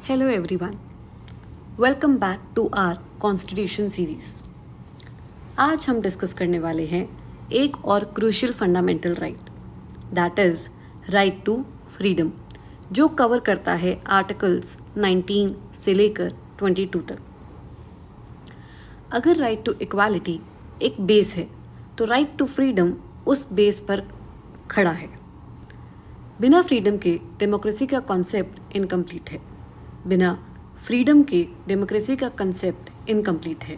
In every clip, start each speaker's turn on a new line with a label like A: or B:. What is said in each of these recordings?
A: Hello everyone. Welcome back to our Constitution series. आज हम discuss करने वाले हैं एक और crucial fundamental right, that is right to freedom, जो कवर करता है आर्टिकल्स 19 से लेकर 22 तक. अगर राइट टू इक्वालिटी एक बेस है तो राइट टू फ्रीडम उस बेस पर खड़ा है. बिना फ्रीडम के डेमोक्रेसी का कॉन्सेप्ट इनकम्प्लीट है. बिना फ्रीडम के डेमोक्रेसी का कंसेप्ट इनकम्प्लीट है.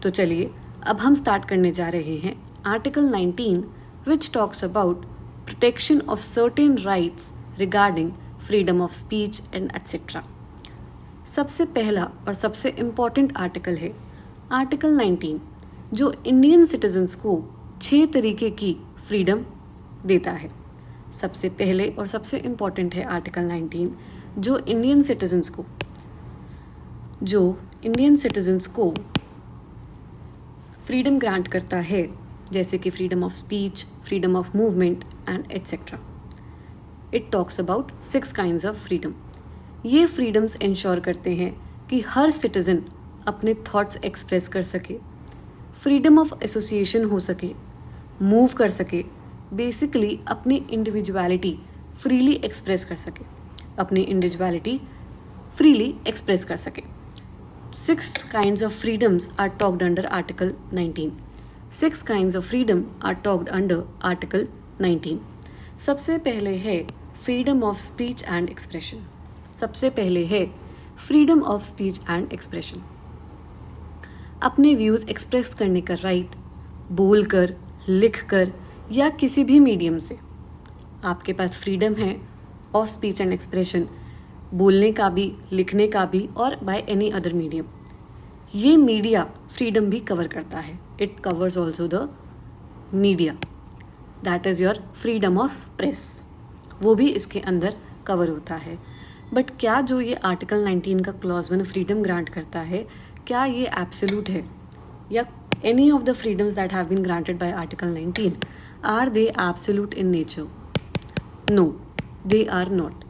A: तो चलिए अब हम स्टार्ट करने जा रहे हैं article 19 which talks about protection of certain rights regarding freedom of speech and etcetera. सबसे पहला और सबसे इम्पॉर्टेंट आर्टिकल है आर्टिकल 19, जो इंडियन सिटीजन्स को 6 तरीके की फ्रीडम देता है. सबसे पहले और सबसे इम्पॉर्टेंट है आर्टिकल 19, जो इंडियन सिटीजन्स को फ्रीडम ग्रांट करता है, जैसे कि freedom of speech, freedom of movement and etcetera. It talks about 6 kinds of freedom. ये फ्रीडम्स इंश्योर करते हैं कि हर सिटीजन अपने थॉट्स एक्सप्रेस कर सके, फ्रीडम ऑफ एसोसिएशन हो सके, मूव कर सके, बेसिकली अपनी इंडिविजुअलिटी फ्रीली एक्सप्रेस कर सके, अपनी इंडिविजुअलिटी फ्रीली एक्सप्रेस कर सके. 6 kinds of freedoms are talked under Article 19. 6 kinds of freedom are talked under Article 19. सबसे पहले है freedom of speech and expression. सबसे पहले है freedom of speech and expression. अपने व्यूज़ एक्सप्रेस करने का राइट, बोलकर, लिखकर या किसी भी मीडियम से आपके पास फ्रीडम है ऑफ स्पीच एंड एक्सप्रेशन, बोलने का भी, लिखने का भी, और बाय एनी अदर मीडियम. ये मीडिया फ्रीडम भी कवर करता है. It covers also the media, that is your freedom of press, वो भी इसके अंदर कवर होता है. बट क्या जो ये आर्टिकल 19 का क्लॉज 1 फ्रीडम ग्रांट करता है, क्या ये एब्सोल्यूट है, या any of the freedoms that have been granted by article 19 are they absolute in nature? No, they are not.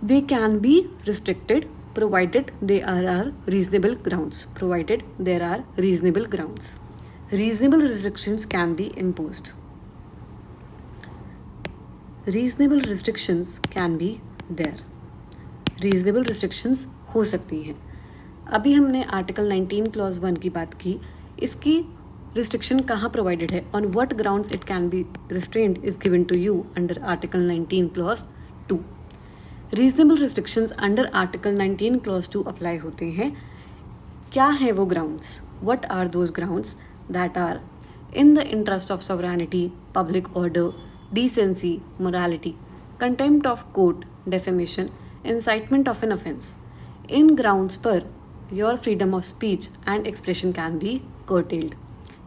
A: They can be restricted provided there are reasonable grounds. Provided there are reasonable grounds. Reasonable restrictions can be imposed. Reasonable restrictions can be there. Reasonable restrictions हो सकती हैं. अभी हमने article 19 clause 1 की बात की. इसकी restriction कहाँ प्रोवाइडेड है, on what grounds it can be restrained is given to you under article 19 clause 2. Reasonable restrictions under article 19 clause 2 apply होते हैं. क्या है वो grounds? What are those grounds? That are in the interest of sovereignty, public order, decency, morality, contempt of court, defamation, incitement of an offence. इन grounds पर your freedom of speech and expression can be curtailed.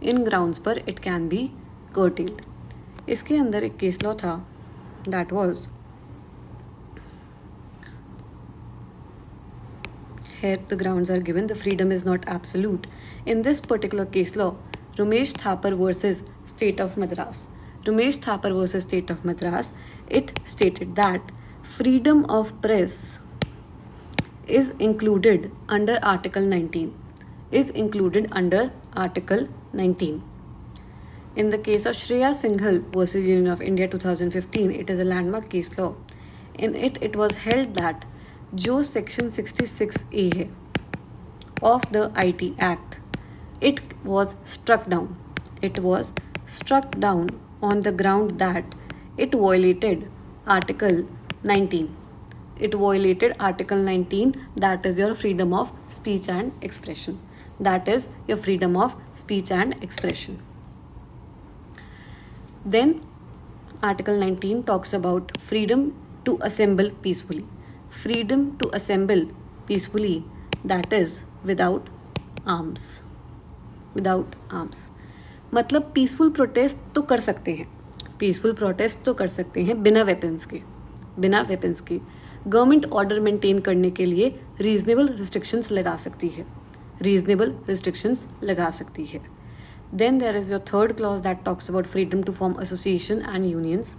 A: In grounds पर it can be curtailed. इसके अंदर एक case law था, that was here the grounds are given, the freedom is not absolute. In this particular case law, Ramesh Thapar versus State of Madras. Ramesh Thapar versus State of Madras, it stated that freedom of press is included under Article 19. Is included under Article 19. In the case of Shreya Singhal versus Union of India 2015, it is a landmark case law. In it, it was held that जो section 66A है of the IT Act, it was struck down. It was struck down on the ground that it violated Article 19. It violated Article 19, that is your freedom of speech and expression. That is your freedom of speech and expression. Then Article 19 talks about freedom to assemble peacefully. Freedom to assemble peacefully, that is without arms. Without arms मतलब peaceful protest तो कर सकते हैं, peaceful protest तो कर सकते हैं बिना वेपन्स के. बिना वेपन्स के गवर्नमेंट ऑर्डर मेंटेन करने के लिए रीजनेबल रिस्ट्रिक्शंस लगा सकती है. रीजनेबल रिस्ट्रिक्शंस लगा सकती है. Then there is your third clause that talks about freedom to form association and unions.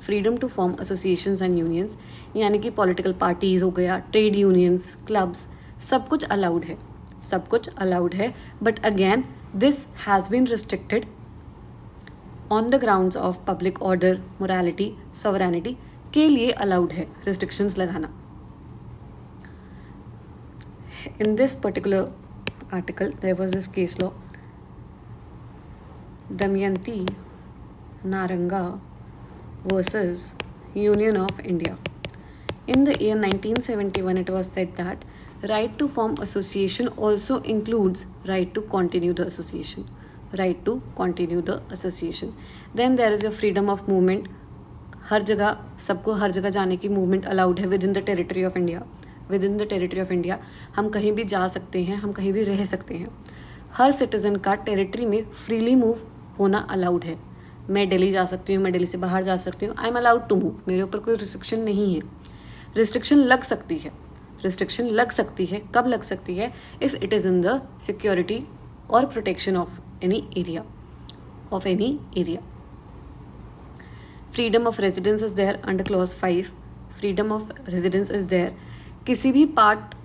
A: Freedom to form associations and unions, यानी कि पॉलिटिकल पार्टीज हो गया, ट्रेड यूनियंस, क्लब्स, सब कुछ अलाउड है, सब कुछ अलाउड है. But again this has been restricted on the grounds of public order, morality, sovereignty के लिए अलाउड है रिस्ट्रिक्शंस लगाना. In this particular article, there was this case law, Damayanti Naranga versus Union of India. In the year 1971, it was said that right to form association also includes right to continue the association. Right to continue the association. Then there is a freedom of movement. हर जगह सबको हर जगह जाने की movement allowed है with in the territory of India. With in the territory of India हम कहीं भी जा सकते हैं, हम कहीं भी रह सकते हैं. हर सिटीजन का टेरिटरी में फ्रीली मूव होना अलाउड है. मैं दिल्ली जा सकती हूँ, मैं दिल्ली से बाहर जा सकती हूँ. I am allowed to move. मेरे ऊपर कोई रिस्ट्रिक्शन नहीं है. रिस्ट्रिक्शन लग सकती है, रिस्ट्रिक्शन लग सकती है. कब लग सकती है? If it is in the security और protection of any area, of any area. Freedom of residence is there under clause 5. Freedom of residence is there. किसी भी पार्ट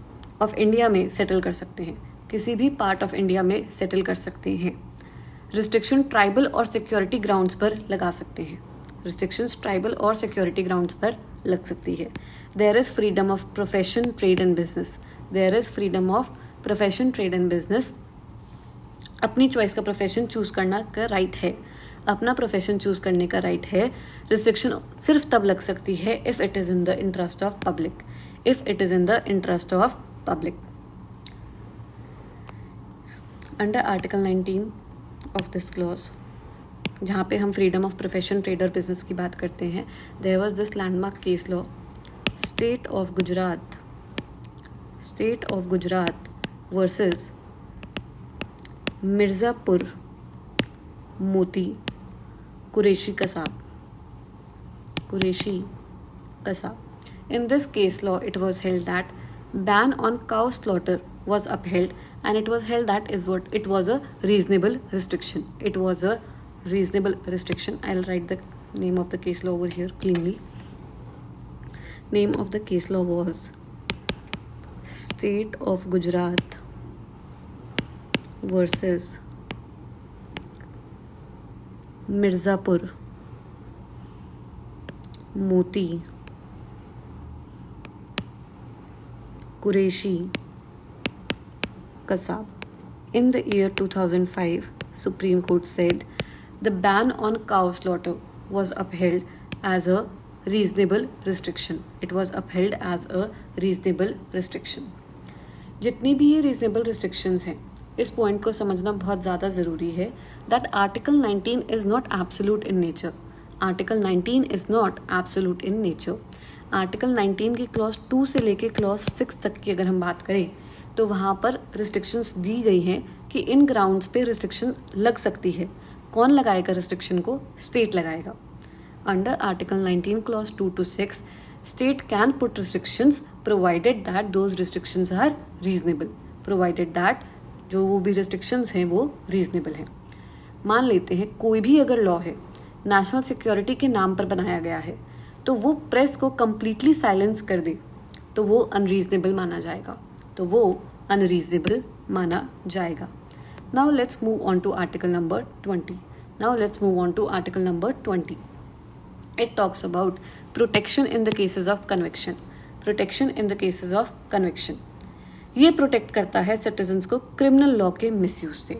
A: ऑफ इंडिया में सेटल कर सकते हैं, किसी भी पार्ट ऑफ इंडिया में सेटल कर सकते हैं. रिस्ट्रिक्शन ट्राइबल और सिक्योरिटी ग्राउंड्स पर लगा सकते हैं. रिस्ट्रिक्शंस ट्राइबल और सिक्योरिटी ग्राउंड्स पर लग सकती है. There is freedom of profession, trade and business. There is freedom of profession, trade and business. अपनी चॉइस का प्रोफेशन चूज करना का राइट है, अपना प्रोफेशन चूज करने का राइट है. रिस्ट्रिक्शन सिर्फ तब लग सकती है if it is in the interest of public. If it is in the interest of public. Under Article 19 of this clause, जहाँ पे हम freedom of profession, trade और business की बात करते हैं, there was this landmark case law, State of Gujarat versus Mirzapur मोती Qureshi Kasab. In this case law, it was held that ban on cow slaughter was upheld, and it was held that it was a reasonable restriction. It was a reasonable restriction. I'll write the name of the case law over here cleanly. Name of the case law was State of Gujarat versus Mirzapur Moti Qureshi Kasab. In the year 2005, Supreme Court said the ban on cow slaughter was upheld as a reasonable restriction. It was upheld as a reasonable restriction. जितनी भी ये reasonable restrictions हैं, इस point को समझना बहुत ज़्यादा ज़रूरी है. that Article 19 is not absolute in nature. Article 19 is not absolute in nature. Article 19 की क्लॉज 2 से लेके क्लॉज 6 तक की अगर हम बात करें तो वहाँ पर रिस्ट्रिक्शंस दी गई हैं कि इन ग्राउंड्स पे रिस्ट्रिक्शन लग सकती है. कौन लगाएगा रिस्ट्रिक्शन को? स्टेट लगाएगा. Under article 19 clause 2 to 6 state can put restrictions provided that those restrictions are reasonable. Provided that जो वो भी रिस्ट्रिक्शंस हैं वो रीजनेबल हैं. मान लेते हैं कोई भी अगर लॉ है नेशनल सिक्योरिटी के नाम पर बनाया गया है तो वो प्रेस को कम्प्लीटली साइलेंस कर दे तो वो अनरीजनेबल माना जाएगा. तो वो अनरीजनेबल माना जाएगा. Now let's move on to article number 20. Now let's move on to article number 20. It talks about protection in the cases of conviction. Protection in the cases of conviction. ये protect करता है citizens को criminal law के misuse से.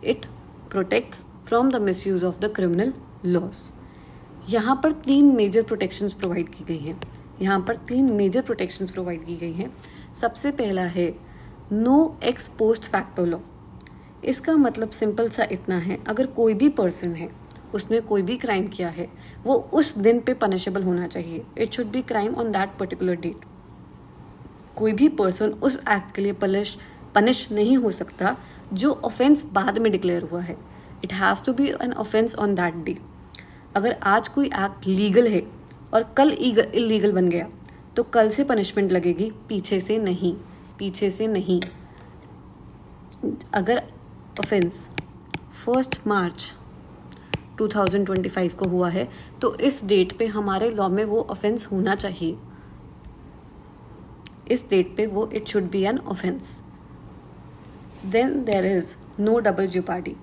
A: It protects from the misuse of the criminal laws. यहाँ पर 3 major protections provide की गई हैं. यहाँ पर 3 मेजर प्रोटेक्शंस प्रोवाइड की गई हैं. सबसे पहला है no ex post facto law. इसका मतलब सिंपल सा इतना है, अगर कोई भी पर्सन है उसने कोई भी क्राइम किया है वो उस दिन पे पनिशेबल होना चाहिए. It should be crime on that particular date. कोई भी पर्सन उस एक्ट के लिए पनिश नहीं हो सकता जो ऑफेंस बाद में डिक्लेयर हुआ है. It has to be an offence on that day. अगर आज कोई एक्ट लीगल है और कल इलीगल बन गया तो कल से पनिशमेंट लगेगी, पीछे से नहीं. पीछे से नहीं. अगर ऑफेंस 1 मार्च 2025 को हुआ है, तो इस डेट पे हमारे लॉ में वो ऑफेंस होना चाहिए, इस डेट पे वो it should be an offence. Then there is no double jeopardy.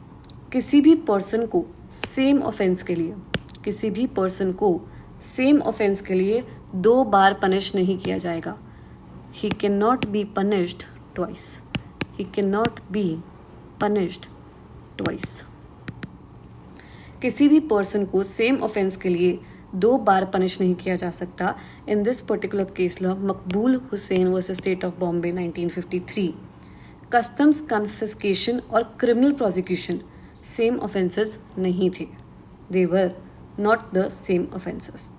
A: किसी भी पर्सन को सेम ऑफेंस के लिए, किसी भी पर्सन को सेम ऑफेंस के लिए 2 बार पनिश नहीं किया जाएगा। He can not be punished twice, he can not be punished twice. किसी भी पर्सन को सेम ऑफेंस के लिए 2 बार पनिश नहीं किया जा सकता। In this particular case law Maqbool Hussain versus state of Bombay 1953, customs confiscation और क्रिमिनल प्रोसिक्यूशन सेम ऑफेंसेस नहीं थे, they were not the same offences.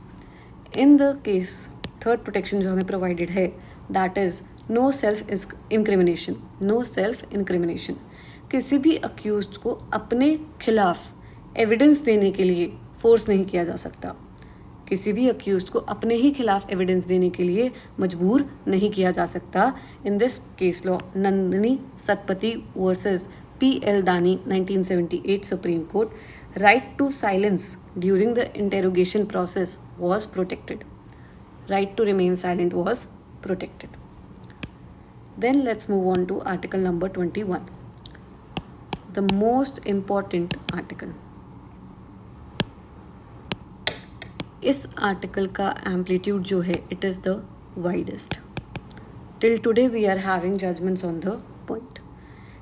A: In the case third protection जो हमें प्रोवाइडेड है, that is no self incrimination, no self incrimination. किसी भी accused को अपने खिलाफ एविडेंस देने के लिए फोर्स नहीं किया जा सकता, किसी भी अक्यूज्ड को अपने ही खिलाफ एविडेंस देने के लिए मजबूर नहीं किया जा सकता। In this case law Nandini Satpathy versus P.L. Dani 1978 supreme court, right to silence during the interrogation process was protected, right to remain silent was protected. Then let's move on to article number 21, the most important article. इस article का amplitude जो है it is the widest. Till today we are having judgments on the point.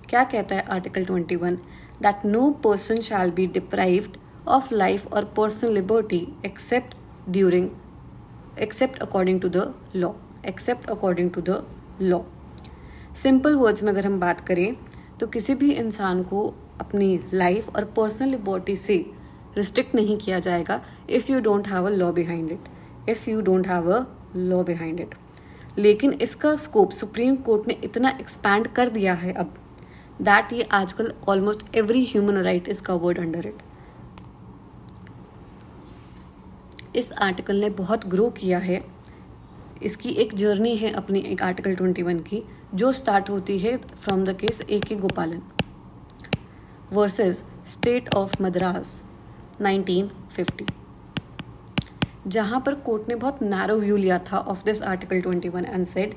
A: क्या कहता है article 21? दैट नो पर्सन शैल बी डिप्राइव्ड ऑफ लाइफ और पर्सनल लिबर्टी except according to the law, except according to the law. Simple words में अगर हम बात करें तो किसी भी इंसान को अपनी लाइफ और पर्सनल लिबर्टी से रिस्ट्रिक्ट नहीं किया जाएगा if you don't have a law behind it, if you don't have a law behind it. लेकिन इसका स्कोप सुप्रीम कोर्ट ने इतना एक्सपैंड कर दिया है अब, दैट ये आजकल almost every human right is covered under it. इस आर्टिकल ने बहुत ग्रो किया है, इसकी एक जर्नी है अपनी एक आर्टिकल 21 की, जो स्टार्ट होती है फ्रॉम द केस A.K. गोपालन वर्सेस स्टेट ऑफ मद्रास 1950, जहाँ पर कोर्ट ने बहुत नैरो व्यू लिया था of this article 21 and said,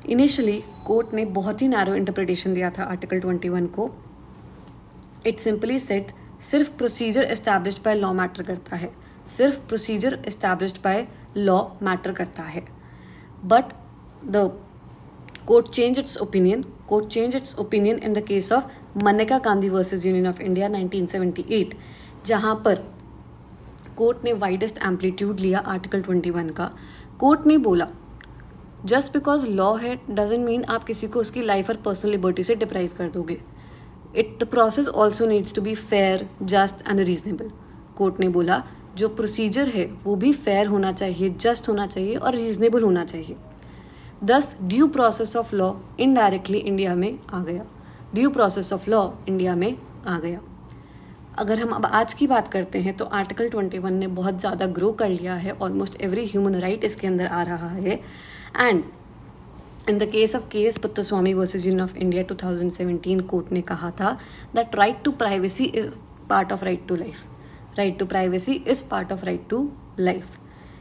A: initially court ने बहुत ही नैरो इंटरप्रिटेशन दिया था आर्टिकल 21 को। इट सिंपली सेड सिर्फ procedure established by law matter करता है, सिर्फ procedure established by law matter करता है। But the court change it's opinion in the case of Maneka Gandhi versus union of India 1978, जहां पर कोर्ट ने वाइडेस्ट एम्पलीट्यूड लिया आर्टिकल 21 का। कोर्ट ने बोला जस्ट बिकॉज लॉ है डजेंट मीन आप किसी को उसकी लाइफ और पर्सनल लिबर्टी से डिप्राइव कर दोगे। The process also needs to be fair, just and reasonable. Court ने बोला जो प्रोसीजर है वो भी फेयर होना चाहिए, जस्ट होना चाहिए और रीजनेबल होना चाहिए। दस due process of law indirectly India में आ गया, due process of law India में आ गया। अगर हम अब आज की बात करते हैं तो आर्टिकल 21 ने बहुत ज़्यादा ग्रो कर लिया है, ऑलमोस्ट एवरी ह्यूमन राइट इसके अंदर आ रहा है। And in the case of K.S. Puttaswamy versus union of India 2017 court ने कहा था that right to privacy is part of right to life, right to privacy is part of right to life.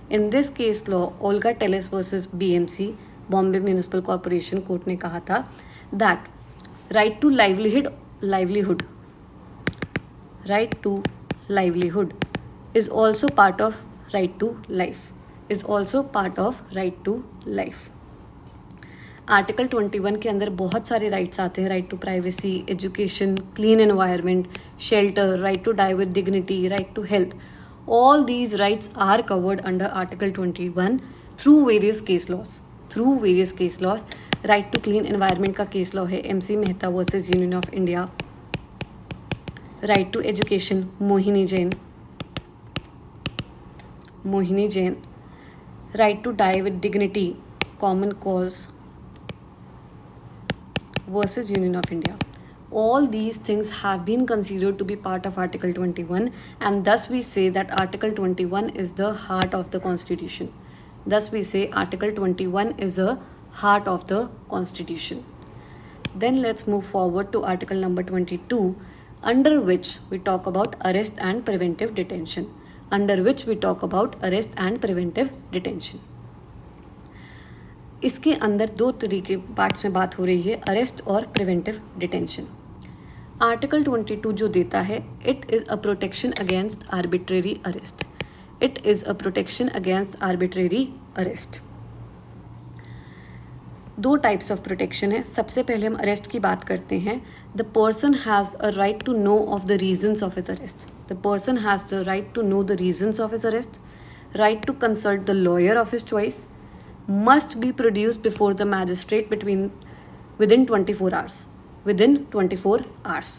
A: In this case law, Olga Telles versus BMC, Bombay Municipal Corporation court ने कहा था that right to livelihood is also part of right to life, article 21 के अंदर बहुत सारे rights आते हैं, right to privacy, education, clean environment, shelter, right to die with dignity, right to health. All these rights are covered under article 21 through various case laws. Right to clean environment का case law है MC Mehta versus union of India. Right to education Mohini Jain. Right to die with dignity common cause versus Union of India. All these things have been considered to be part of Article 21, and thus we say that Article 21 is the heart of the Constitution. Then let's move forward to Article number 22, under which we talk about arrest and preventive detention. Under which we talk about arrest and preventive detention. इसके अंदर दो तरीके parts में बात हो रही है, arrest और प्रिवेंटिव डिटेंशन. आर्टिकल 22 जो देता है, it is a protection against arbitrary arrest. It is a protection against arbitrary arrest. दो टाइप्स ऑफ प्रोटेक्शन है. सबसे पहले हम अरेस्ट की बात करते हैं. The person has a right to know of the reasons of his arrest. The person has the right to know the reasons of his arrest. Right to consult the lawyer of his choice. Must be produced before the magistrate within 24 hours. Within 24 hours.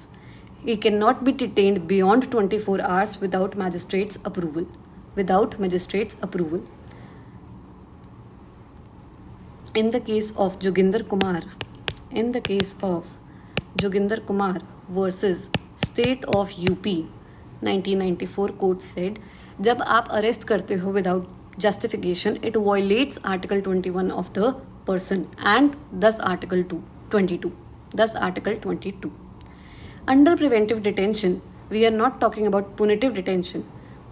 A: He cannot be detained beyond 24 hours without magistrate's approval. Without magistrate's approval. In the case of Joginder Kumar versus State of UP 1994 court said, जब आप arrest करते हो without justification, it violates Article 21 of the person and thus Article 22. Under preventive detention, we are not talking about punitive detention.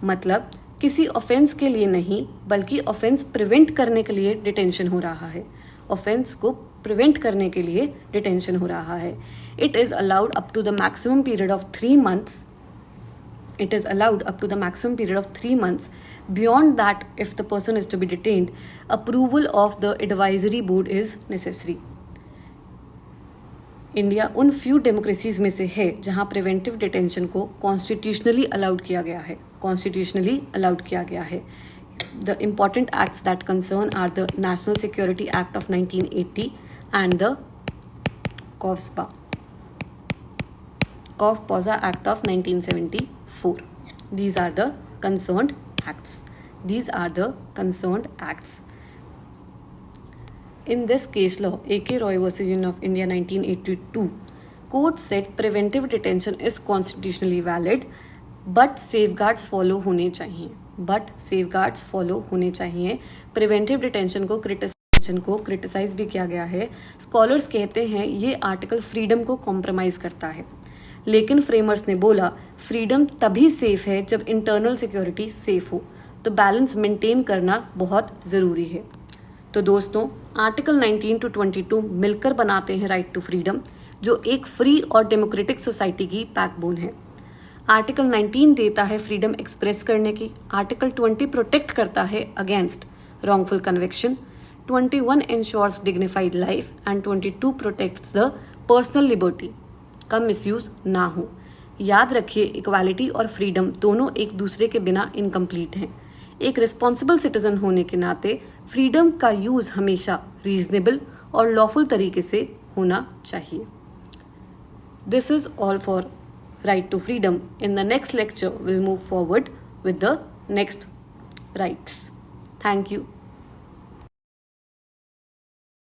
A: मतलब किसी offence के लिए नहीं, बल्कि ऑफेंस प्रिवेंट करने के लिए डिटेंशन हो रहा है. ऑफेंस को प्रिवेंट करने के लिए डिटेंशन हो रहा है. It is allowed up to the maximum period of 3 months. It is allowed up to the maximum period of 3 months. Beyond that, if the person is to be detained, approval of the advisory board is necessary. India उन few democracies में से है जहां preventive detention को constitutionally allowed किया गया है. The important acts that concern are the National Security Act of 1980 and the COFPOSA Act of 1974. These are the concerned acts. In this case law, A.K. Roy versus Union of India 1982, court said preventive detention is constitutionally valid, but safeguards follow होने चाहिए. Preventive detention को criticise भी किया गया है. Scholars कहते हैं ये आर्टिकल फ्रीडम को कॉम्प्रोमाइज करता है, लेकिन फ्रेमर्स ने बोला फ्रीडम तभी सेफ है जब इंटरनल सिक्योरिटी सेफ हो. तो बैलेंस मेंटेन करना बहुत ज़रूरी है. तो दोस्तों, आर्टिकल 19 to 22 मिलकर बनाते हैं राइट टू फ्रीडम, जो एक फ्री और डेमोक्रेटिक सोसाइटी की बैकबोन है. आर्टिकल 19 देता है फ्रीडम एक्सप्रेस करने की. आर्टिकल 20 प्रोटेक्ट करता है against wrongful conviction. 21 ensures dignified life and 22 protects the personal liberty का मिसयूज ना हो. याद रखिए, इक्वालिटी और फ्रीडम दोनों एक दूसरे के बिना इनकम्प्लीट हैं. एक रिस्पॉन्सिबल सिटीजन होने के नाते फ्रीडम का यूज हमेशा रीजनेबल और लॉफुल तरीके से होना चाहिए. This is all for right to freedom. In the next lecture will move forward with the next rights. Thank you.